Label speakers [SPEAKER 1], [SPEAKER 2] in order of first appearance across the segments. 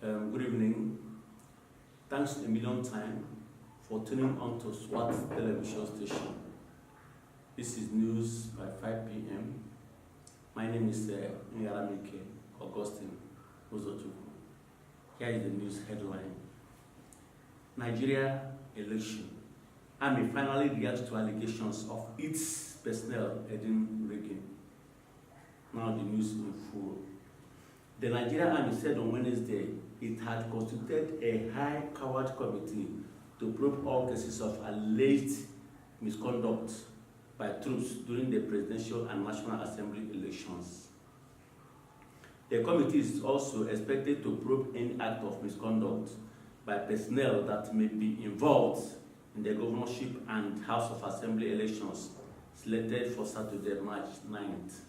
[SPEAKER 1] Good evening. Thanks a million times for tuning on to SWAT television station. This is news by 5 p.m. My name is Nyaramike Augustine Uzochukwu. Here is the news headline. Nigeria election. Army finally reacts to allegations of its personnel heading rigging. Now the news in full. The Nigerian Army said on Wednesday it had constituted a high-powered committee to probe all cases of alleged misconduct by troops during the presidential and National Assembly elections. The committee is also expected to probe any act of misconduct by personnel that may be involved in the governorship and House of Assembly elections slated for Saturday, March 9th.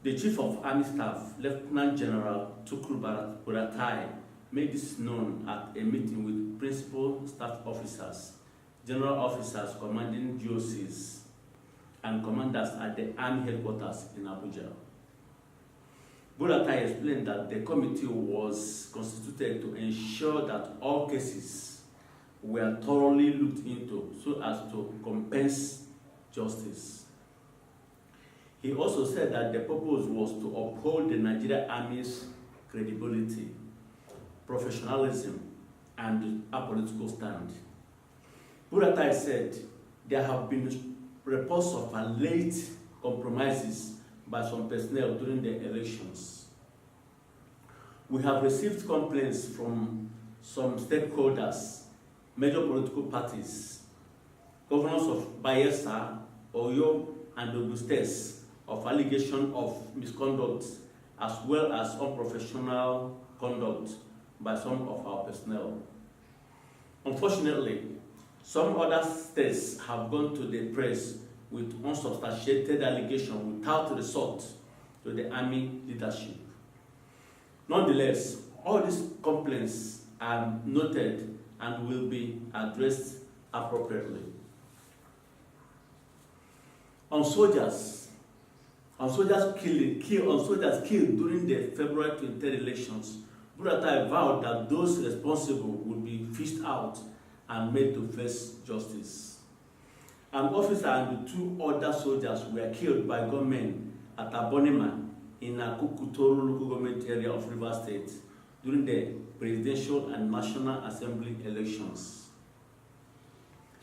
[SPEAKER 1] The Chief of Army Staff, Lieutenant General Tukur Buratai, made this known at a meeting with principal staff officers, general officers commanding GOCs, and commanders at the Army headquarters in Abuja. Buratai explained that the committee was constituted to ensure that all cases were thoroughly looked into so as to compense justice. He also said that the purpose was to uphold the Nigerian Army's credibility, professionalism, and apolitical stand. Buratai said there have been reports of alleged compromises by some personnel during the elections. We have received complaints from some stakeholders, major political parties, governors of Bayelsa, Oyo, and Ogun States, of allegation of misconduct as well as unprofessional conduct by some of our personnel. Unfortunately, some other states have gone to the press with unsubstantiated allegations without resort to the Army leadership. Nonetheless, all these complaints are noted and will be addressed appropriately. On soldiers killed during the February 23 elections, Buratai vowed that those responsible would be fished out and made to face justice. An officer and 2 other soldiers were killed by gunmen at Abonima in Akukutoro local government area of Rivers State during the presidential and National Assembly elections.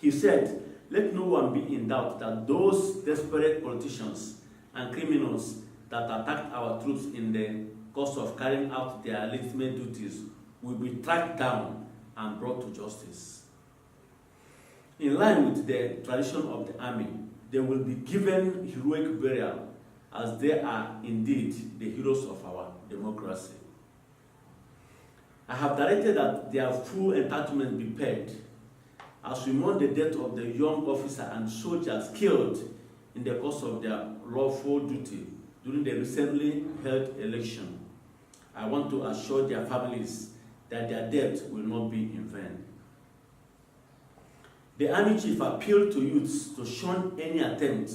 [SPEAKER 1] He said, "Let no one be in doubt that those desperate politicians and criminals that attacked our troops in the course of carrying out their legitimate duties will be tracked down and brought to justice. In line with the tradition of the Army, they will be given heroic burial as they are indeed the heroes of our democracy. I have directed that their full entitlement be paid as we mourn the death of the young officer and soldiers killed in the course of their lawful duty during the recently held election. I want to assure their families that their death will not be in vain." The Army Chief appealed to youths to shun any attempt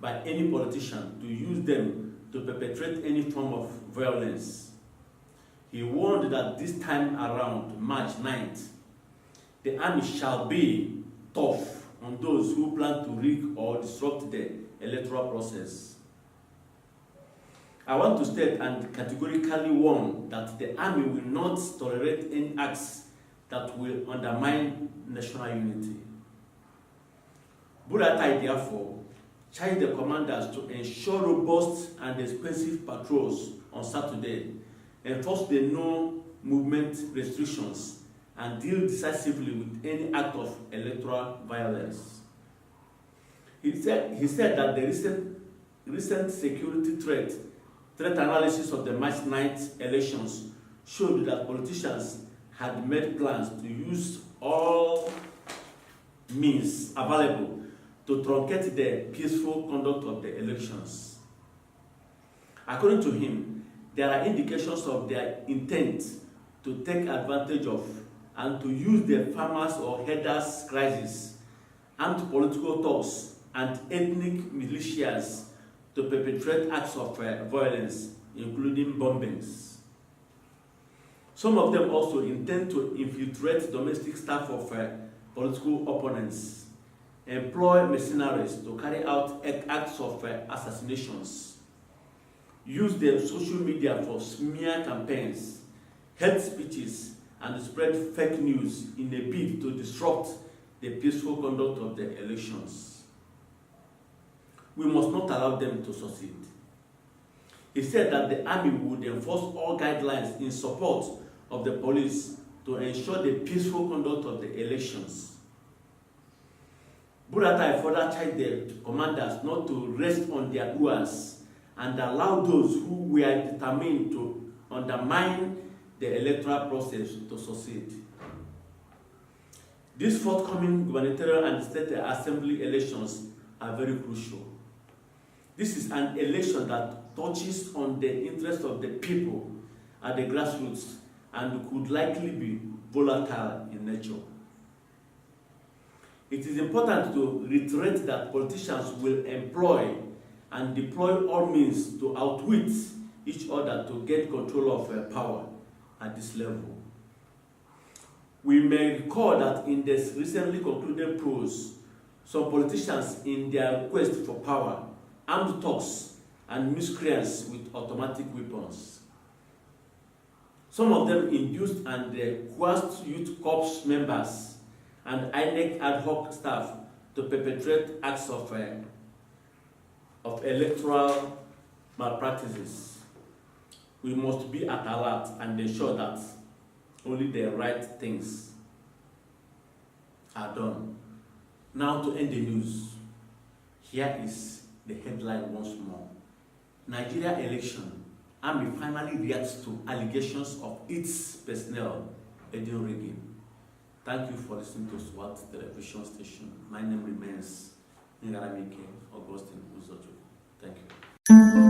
[SPEAKER 1] by any politician to use them to perpetrate any form of violence. He warned that this time around, March 9th, the Army shall be tough on those who plan to rig or disrupt the electoral process. I want to state and categorically warn that the Army will not tolerate any acts that will undermine national unity. Buratai, therefore, charged the commanders to ensure robust and expensive patrols on Saturday, enforce the no-movement restrictions, and deal decisively with any act of electoral violence. He said that the recent security threat analysis of the March 9th elections showed that politicians had made plans to use all means available to truncate the peaceful conduct of the elections. According to him, there are indications of their intent to take advantage of and to use the farmers or herders' crisis, armed political talks, and ethnic militias to perpetrate acts of violence, including bombings. Some of them also intend to infiltrate domestic staff of political opponents, employ mercenaries to carry out acts of assassinations, use the social media for smear campaigns, hate speeches, and spread fake news in a bid to disrupt the peaceful conduct of the elections. We must not allow them to succeed. He said that the army would enforce all guidelines in support of the police to ensure the peaceful conduct of the elections. Buratai further charged the commanders not to rest on their oars and allow those who were determined to undermine the electoral process to succeed. These forthcoming gubernatorial and state assembly elections are very crucial. This is an election that touches on the interests of the people at the grassroots and could likely be volatile in nature. It is important to reiterate that politicians will employ and deploy all means to outwit each other to get control of power at this level. We may recall that in this recently concluded polls, some politicians in their quest for power armed thugs and miscreants with automatic weapons. Some of them induced and coerced youth corps members and INEC ad hoc staff to perpetrate acts of electoral malpractices. We must be at alert and ensure that only the right things are done. Now to end the news, here is the headline once more. Nigeria election, Army finally reacts to allegations of its personnel aiding rigging. Thank you for listening to SWAT television station. My name remains Ngaramike Augustine Uzoju. Thank you.